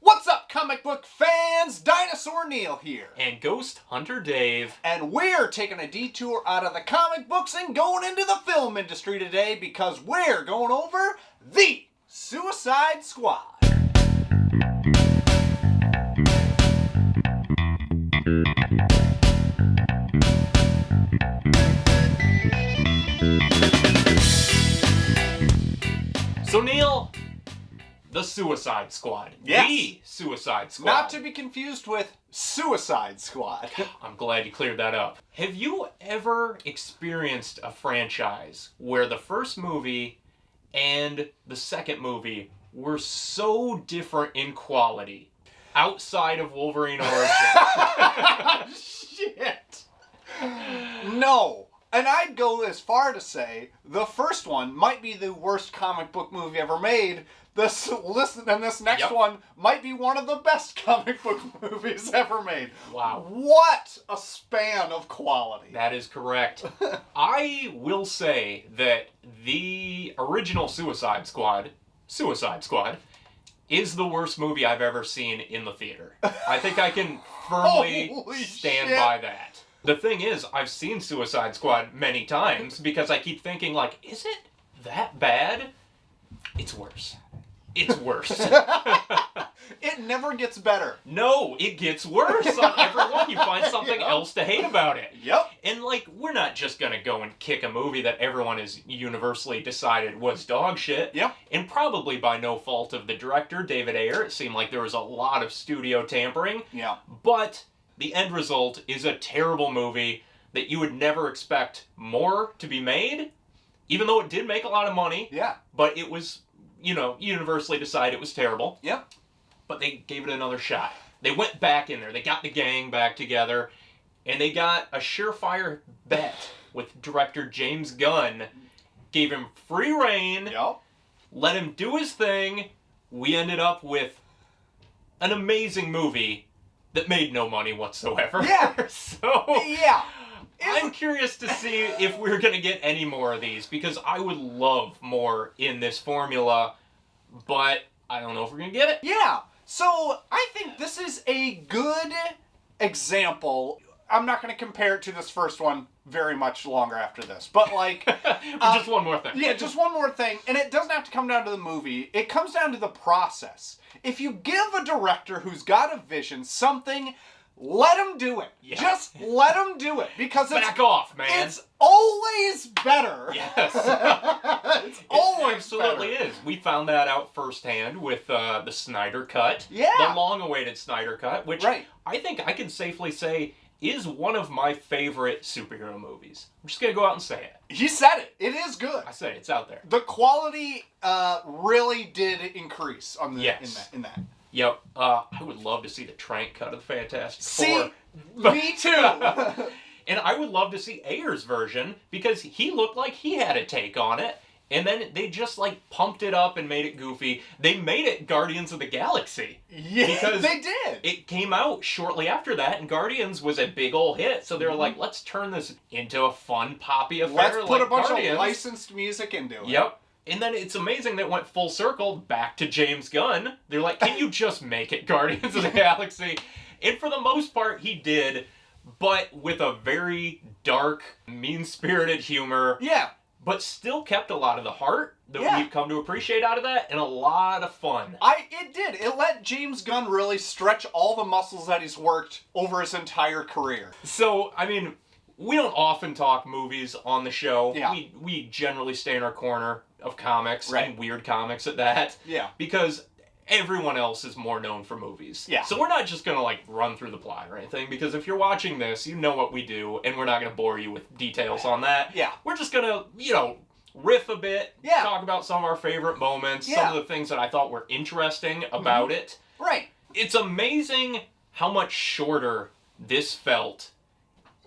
What's up, comic book fans? Dinosaur Neil here. And Ghost Hunter Dave. And we're taking a detour out of the comic books and going into the film industry today because we're going over The Suicide Squad. So Neil, The Suicide Squad. Yes. The Suicide Squad. Not to be confused with Suicide Squad. I'm glad you cleared that up. Have you ever experienced a franchise where the first movie and the second movie were so different in quality outside of Wolverine Origins? Shit. No. And I'd go as far to say the first one might be the worst comic book movie ever made. This next one might be one of the best comic book movies ever made. Wow. What a span of quality. That is correct. I will say that the original Suicide Squad, is the worst movie I've ever seen in the theater. I think I can firmly stand by that. The thing is, I've seen Suicide Squad many times because I keep thinking, like, is it that bad? It's worse. It's worse. It never gets better. No, it gets worse on every one. You find something else to hate about it. Yep. And, like, we're not just gonna go and kick a movie that everyone has universally decided was dog shit. Yep. And probably by no fault of the director, David Ayer. It seemed like there was a lot of studio tampering. Yeah. But the end result is a terrible movie that you would never expect more to be made, even though it did make a lot of money. Yeah. But it was, universally decided it was terrible. Yep. But they gave it another shot. They went back in there. They got the gang back together, and they got a surefire bet with director James Gunn. Gave him free reign. Yep. Let him do his thing. We ended up with an amazing movie that made no money whatsoever. Yeah. So yeah. I'm curious to see if we're going to get any more of these, because I would love more in this formula, but I don't know if we're going to get it. Yeah. So I think this is a good example. I'm not going to compare it to this first one very much longer after this, but like... just one more thing. Yeah, just one more thing. And it doesn't have to come down to the movie. It comes down to the process. If you give a director who's got a vision something, let him do it. Yeah. Just let him do it. Because Back off, man. It's always better. Yes. It's always absolutely better. is. We found that out firsthand with the Snyder Cut. Yeah. The long-awaited Snyder Cut, which I think I can safely say is one of my favorite superhero movies. I'm just going to go out and say it. He said it. It is good. I say it. It's out there. The quality really did increase on the in that. Yep. I would love to see the Trank cut of the Fantastic Four. Me too. And I would love to see Ayer's version, because he looked like he had a take on it. And then they just, like, pumped it up and made it goofy. They made it Guardians of the Galaxy. Yeah, because they did. It came out shortly after that, and Guardians was a big ol' hit. So they were like, let's turn this into a fun, poppy affair. Let's put a bunch Guardians. of licensed music into it. Yep. And then it's amazing that it went full circle back to James Gunn. They're like, can you just make it Guardians of the Galaxy? And for the most part, he did, but with a very dark, mean-spirited humor. Yeah. But still kept a lot of the heart that we've come to appreciate out of that, and a lot of fun. It did. It let James Gunn really stretch all the muscles that he's worked over his entire career. So, I mean, we don't often talk movies on the show. Yeah. We generally stay in our corner of comics, and weird comics at that. Yeah. Because everyone else is more known for movies. Yeah. So we're not just going to, like, run through the plot or anything, because if you're watching this, you know what we do, and we're not going to bore you with details on that. Yeah. We're just going to, riff a bit, talk about some of our favorite moments, some of the things that I thought were interesting about it. Right. It's amazing how much shorter this felt,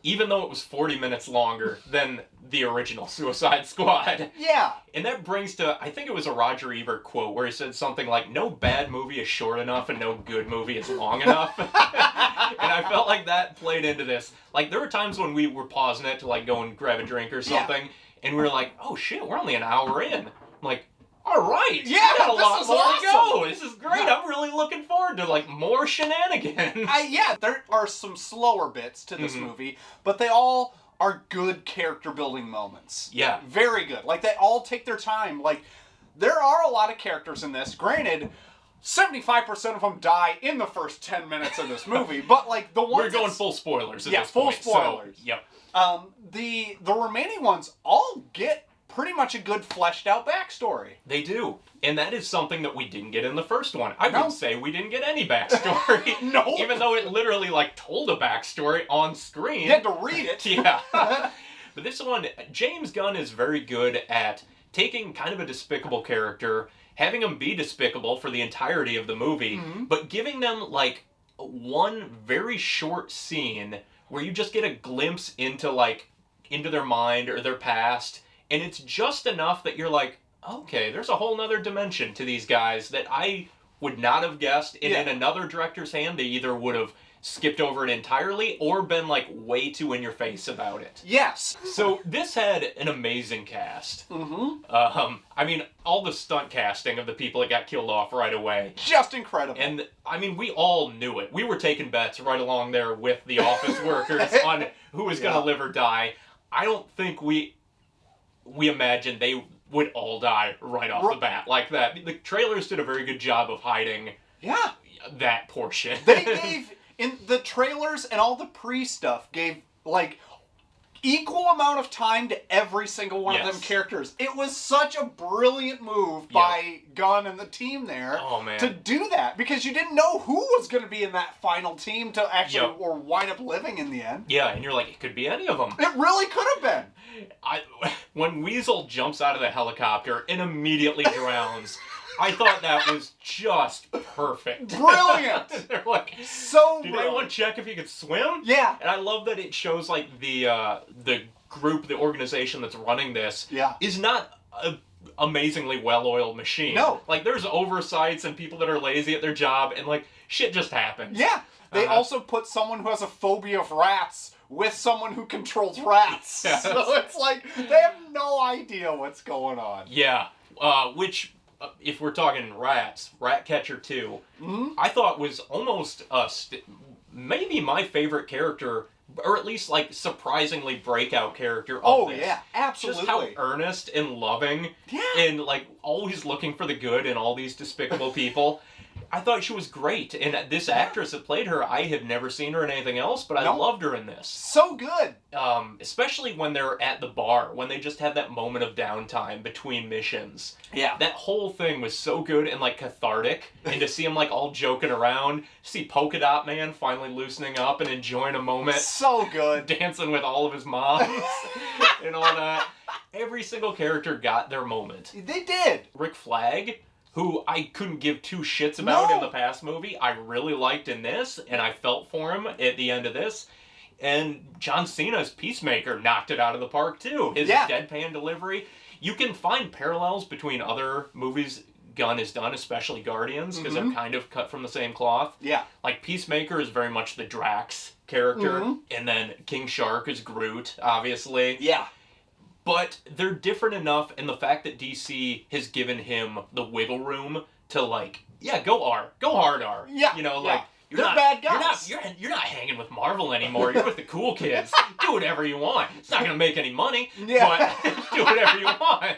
even though it was 40 minutes longer than the original Suicide Squad. Yeah. And that brings to, I think it was a Roger Ebert quote where he said something like, no bad movie is short enough and no good movie is long enough. And I felt like that played into this. Like, there were times when we were pausing it to, like, go and grab a drink or something, and we were like, oh shit, we're only an hour in. I'm like, all right, Yeah, we got a this lot is more to go. awesome. This is great. Yeah. I'm really looking forward to like more shenanigans. Yeah, there are some slower bits to this movie, but they all are good character building moments. Yeah. Very good. Like, they all take their time. Like, there are a lot of characters in this. Granted, 75% of them die in the first 10 minutes of this movie, but like the ones We're going full spoilers at this full point. spoilers. So, yep. The remaining ones all get pretty much a good fleshed out backstory. They do. And that is something that we didn't get in the first one. I No. would say we didn't get any backstory. No. Even though it literally like told a backstory on screen. You had to read it. Yeah. But this one, James Gunn is very good at taking kind of a despicable character, having them be despicable for the entirety of the movie, but giving them like one very short scene where you just get a glimpse into their mind or their past, and it's just enough that you're like, okay, there's a whole nother dimension to these guys that I would not have guessed, and in another director's hand, they either would have skipped over it entirely or been like way too in your face about it. Yes. So this had an amazing cast. I mean, all the stunt casting of the people that got killed off right away. Just incredible. And I mean, we all knew it. We were taking bets right along there with the office workers on who was going to live or die. I don't think we imagined they would all die right off the bat like that. The trailers did a very good job of hiding that portion. They gave, in the trailers and all the pre-stuff, gave, like, equal amount of time to every single one of them characters. It was such a brilliant move by Gunn and the team there to do that, because you didn't know who was going to be in that final team to actually or wind up living in the end. Yeah, and you're like, it could be any of them. It really could have been. When Weasel jumps out of the helicopter and immediately drowns, I thought that was just perfect. Brilliant! They're like, so did brilliant. anyone check if he could swim? Yeah. And I love that it shows like the group, the organization that's running this is not a amazingly well-oiled machine. No. Like, there's oversights and people that are lazy at their job, and like, shit just happens. Yeah. They also put someone who has a phobia of rats with someone who controls rats. Yes. So it's like, they have no idea what's going on. Yeah. Which, if we're talking rats, Ratcatcher 2, I thought was almost maybe my favorite character, or at least like surprisingly breakout character of this. Yeah, absolutely. Just how earnest and loving and like always looking for the good in all these despicable people. I thought she was great, and this actress that played her, I have never seen her in anything else, but I loved her in this. So good. Especially when they're at the bar, when they just have that moment of downtime between missions. Yeah. That whole thing was so good and like cathartic, and to see him like all joking around, see Polka Dot Man finally loosening up and enjoying a moment. So good. Dancing with all of his moms and all that. Every single character got their moment. They did. Rick Flag, who I couldn't give two shits about in the past movie, I really liked in this, and I felt for him at the end of this. And John Cena's Peacemaker knocked it out of the park, too. His deadpan delivery. You can find parallels between other movies Gunn has done, especially Guardians, because they're kind of cut from the same cloth. Yeah. Like, Peacemaker is very much the Drax character, and then King Shark is Groot, obviously. Yeah. But they're different enough in the fact that DC has given him the wiggle room to, like, go hard R. Yeah. You know, like, they're bad guys. You're not hanging with Marvel anymore. You're with the cool kids. Do whatever you want. It's not going to make any money, but do whatever you want.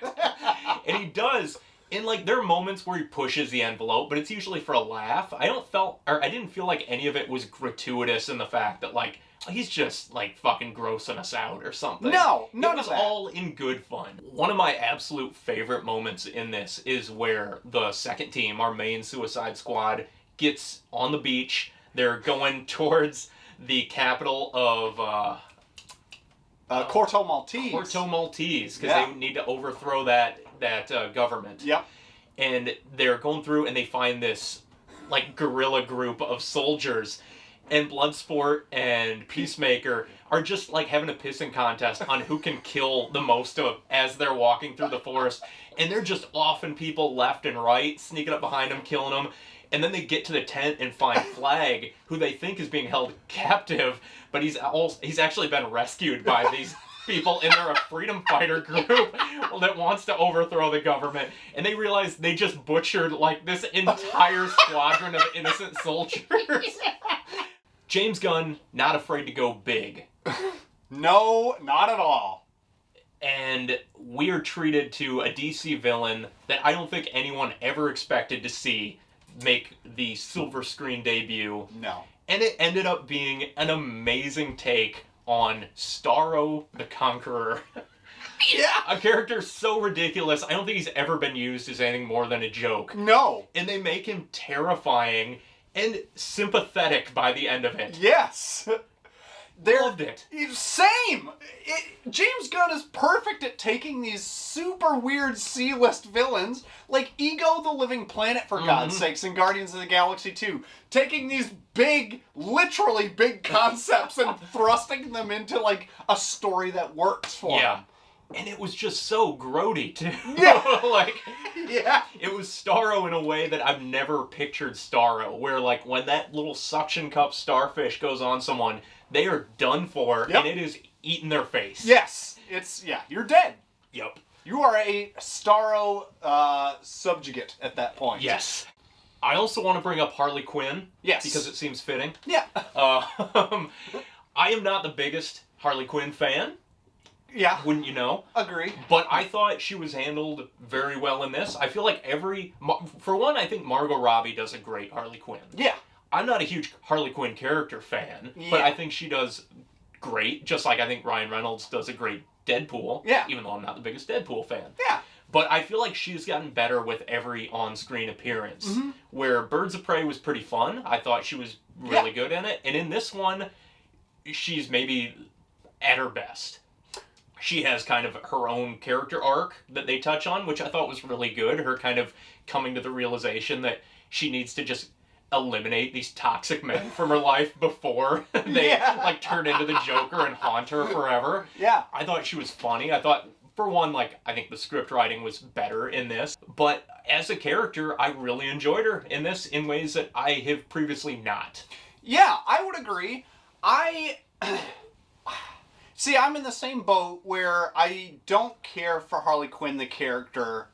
And he does. And, like, there are moments where he pushes the envelope, but it's usually for a laugh. I didn't feel like any of it was gratuitous in the fact that, like, he's just, like, fucking grossing us out or something. No, none of that. It was all in good fun. One of my absolute favorite moments in this is where the second team, our main Suicide Squad, gets on the beach. They're going towards the capital of Corto Maltese. Corto Maltese, because they need to overthrow that government. Yep. And they're going through, and they find this, like, guerrilla group of soldiers, and Bloodsport and Peacemaker are just, like, having a pissing contest on who can kill the most of as they're walking through the forest. And they're just offing people left and right, sneaking up behind them, killing them. And then they get to the tent and find Flag, who they think is being held captive, but he's actually been rescued by these people, and they're a freedom fighter group that wants to overthrow the government, and they realize they just butchered, like, this entire squadron of innocent soldiers. James Gunn, not afraid to go big. No, not at all. And we are treated to a DC villain that I don't think anyone ever expected to see make the silver screen debut. No. And it ended up being an amazing take on Starro the Conqueror. Yeah. A character so ridiculous, I don't think he's ever been used as anything more than a joke. No. And they make him terrifying and sympathetic by the end of it. Yes. Loved it. Same! James Gunn is perfect at taking these super weird C-list villains, like Ego the Living Planet, for God's sakes, in Guardians of the Galaxy 2. Taking these big, literally big concepts and thrusting them into, like, a story that works for him. And it was just so grody, too. Yeah. Like, yeah. It was Starro in a way that I've never pictured Starro, where, like, when that little suction cup starfish goes on someone, they are done for, and it is eating their face. Yes. You're dead. Yep. You are a Starro subjugate at that point. Yes. I also want to bring up Harley Quinn. Yes. Because it seems fitting. Yeah. I am not the biggest Harley Quinn fan. Yeah. Wouldn't you know? Agree. But I thought she was handled very well in this. I feel like for one, I think Margot Robbie does a great Harley Quinn. Yeah. I'm not a huge Harley Quinn character fan, but I think she does great, just like I think Ryan Reynolds does a great Deadpool. Yeah. Even though I'm not the biggest Deadpool fan. Yeah. But I feel like she's gotten better with every on-screen appearance. Where Birds of Prey was pretty fun. I thought she was really good in it. And in this one, she's maybe at her best. She has kind of her own character arc that they touch on, which I thought was really good. Her kind of coming to the realization that she needs to just eliminate these toxic men from her life before they like turn into the Joker and haunt her forever. Yeah. I thought she was funny. I thought, for one, like, I think the script writing was better in this. But as a character, I really enjoyed her in this in ways that I have previously not. Yeah, I would agree. See, I'm in the same boat where I don't care for Harley Quinn, the character,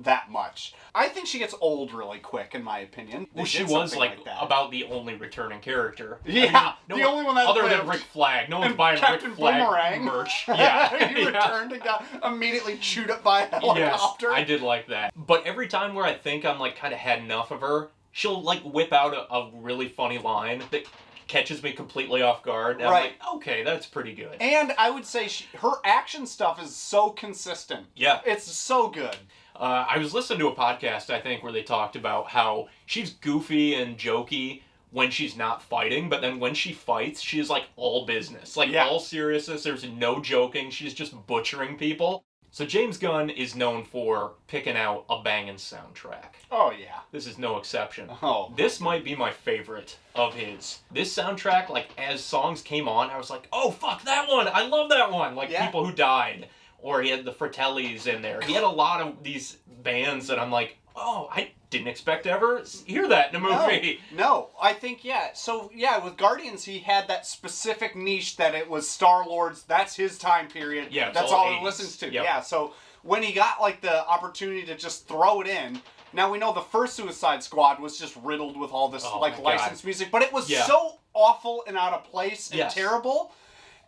that much. I think she gets old really quick, in my opinion. Well, she was, like about the only returning character. Yeah, I mean, the only one that other lived. than Rick Flag. No one's buying Captain Rick Flag Boomerang. merch. Yeah. He returned and got immediately chewed up by a helicopter. Yes, I did like that. But every time where I think I'm, like, kind of had enough of her, she'll, like, whip out a really funny line that catches me completely off guard. And I'm like, okay, that's pretty good. And I would say her action stuff is so consistent. Yeah. It's so good. I was listening to a podcast, I think, where they talked about how she's goofy and jokey when she's not fighting, but then when she fights, she's, like, all business. Like, all seriousness, there's no joking, she's just butchering people. So James Gunn is known for picking out a banging soundtrack. Oh, yeah. This is no exception. Oh. This might be my favorite of his. This soundtrack, like, as songs came on, I was like, oh, fuck that one! I love that one! Like, People Who Died. Or he had the Fratellis in there. He had a lot of these bands that I'm like, oh, I didn't expect to ever hear that in a movie. No, I think, So, with Guardians, he had that specific niche that it was Star-Lord's, that's his time period. Yeah, that's all he listens to. Yep. Yeah, so when he got, like, the opportunity to just throw it in, now we know the first Suicide Squad was just riddled with all this, licensed music, but it was so awful and out of place and terrible.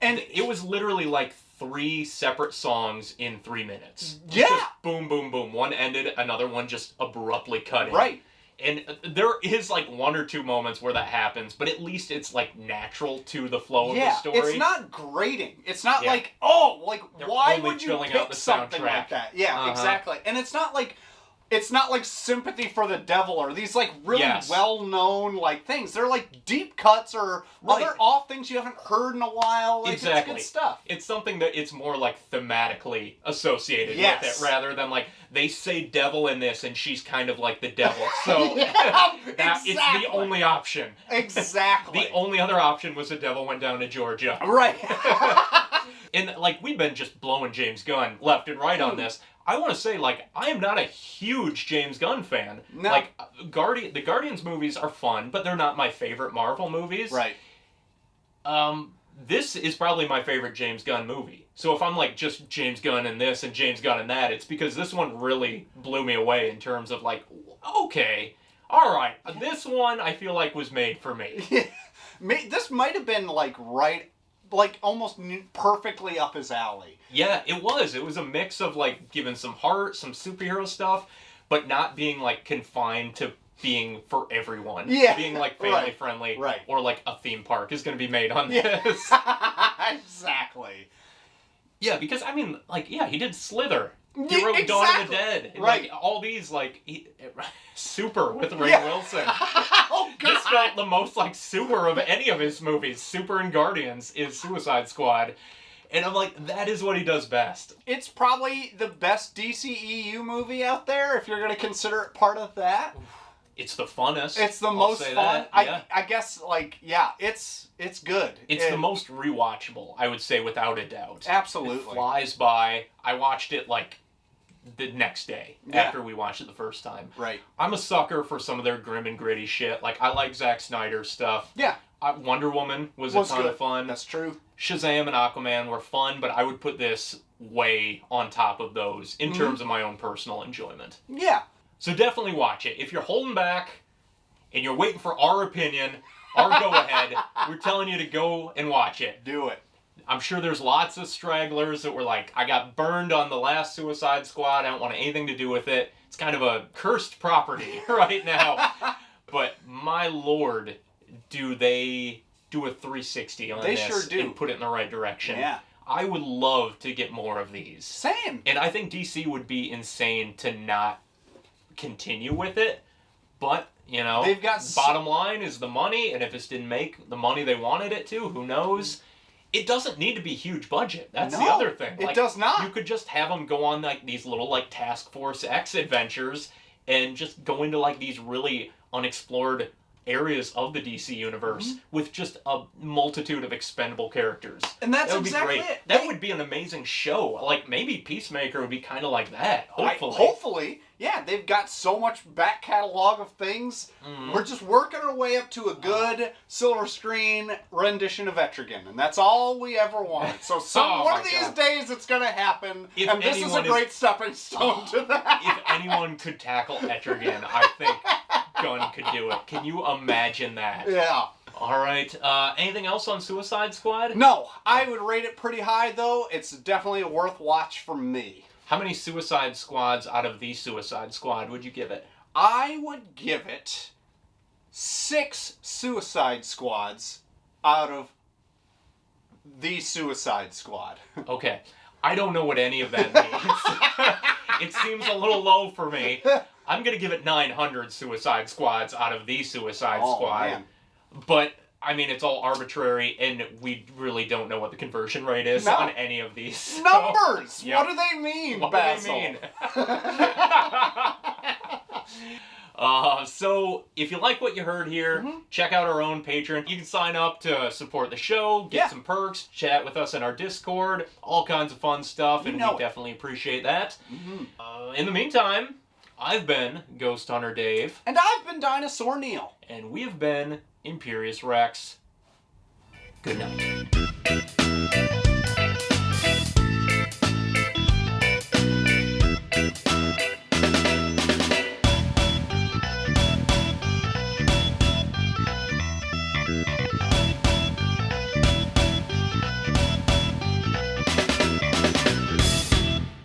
And it was literally, like, 3 separate songs in 3 minutes. Yeah. Just boom, boom, boom. One ended, another one just abruptly cut in. Right. And there is, like, 1 or 2 moments where that happens, but at least it's, like, natural to the flow of the story. It's not grating. It's not like, oh, like, why would you pick something like that? Yeah, exactly. And it's not like Sympathy for the Devil or these, like, really well-known, like, things. They're, like, deep cuts or other off things you haven't heard in a while. Like, exactly. It's good stuff. It's something that it's more, like, thematically associated with it, rather than, like, they say devil in this and she's kind of like the devil. So it's the only option. Exactly. The only other option was the devil went down to Georgia. Right. And, like, we've been just blowing James Gunn left and right on this. I want to say, like, I am not a huge James Gunn fan. No. Like, the Guardians movies are fun, but they're not my favorite Marvel movies. Right. this is probably my favorite James Gunn movie. So if I'm like just James Gunn in this and James Gunn in that, it's because this one really blew me away in terms of like, okay, all right, this one I feel like was made for me. This might have been like almost perfectly up his alley. Yeah, it was. It was a mix of like giving some heart, some superhero stuff, but not being like confined to being for everyone. Yeah. Being like family friendly. Right. Or like a theme park is going to be made on this. Exactly. Yeah, because I mean, like, yeah, he did Slither. He wrote Dawn of the Dead. And, right. Like, all these, like, Super with Ray Wilson. Oh, God. This felt the most like Super of any of his movies. Super and Guardians is Suicide Squad. And I'm like, that is what he does best. It's probably the best DCEU movie out there, if you're going to consider it part of that. It's the funnest. It's the most fun. Yeah. I guess, like, yeah, it's good. It's the most rewatchable, I would say, without a doubt. Absolutely. It flies by. I watched it, like, the next day after we watched it the first time. Right. I'm a sucker for some of their grim and gritty shit. Like, I like Zack Snyder's stuff. Yeah. Wonder Woman was a ton of fun. That's true. Shazam and Aquaman were fun, but I would put this way on top of those in terms of my own personal enjoyment. Yeah. So definitely watch it. If you're holding back and you're waiting for our opinion, our go-ahead, we're telling you to go and watch it. Do it. I'm sure there's lots of stragglers that were like, I got burned on the last Suicide Squad. I don't want anything to do with it. It's kind of a cursed property right now. But my lord, do they do a 360 on this sure do. and put it in the right direction. Yeah. I would love to get more of these. Same. And I think DC would be insane to not continue with it. But, you know, they've got bottom line is the money, and if this didn't make the money they wanted it to, who knows? It doesn't need to be huge budget. That's the other thing. It does not. You could just have them go on like these little like Task Force X adventures and just go into like these really unexplored areas of the DC universe with just a multitude of expendable characters. And that's that would exactly be great. it. That would be an amazing show. Like maybe Peacemaker would be kind of like that. Hopefully. Hopefully. Yeah, they've got so much back catalog of things. We're just working our way up to a good silver screen rendition of Etrigan, and that's all we ever wanted. So one of these days it's going to happen, and this is a great stepping stone to that. If anyone could tackle Etrigan, I think Gunn could do it. Can you imagine that? Yeah. All right. Anything else on Suicide Squad? No, I would rate it pretty high, though. It's definitely a worth watch for me. How many Suicide Squads out of the Suicide Squad would you give it? I would give it 6 Suicide Squads out of the Suicide Squad. Okay. I don't know what any of that means. It seems a little low for me. I'm going to give it 900 Suicide Squads out of the Suicide Squad. Man. But, I mean, it's all arbitrary, and we really don't know what the conversion rate is on any of these. Numbers! So, yep. What do they mean, what Basil? do they mean? So, if you like what you heard here, check out our own Patreon. You can sign up to support the show, get some perks, chat with us in our Discord, all kinds of fun stuff, and we definitely appreciate that. In the meantime, I've been Ghost Hunter Dave. And I've been Dinosaur Neil. And we have been Imperious Rex. Good night.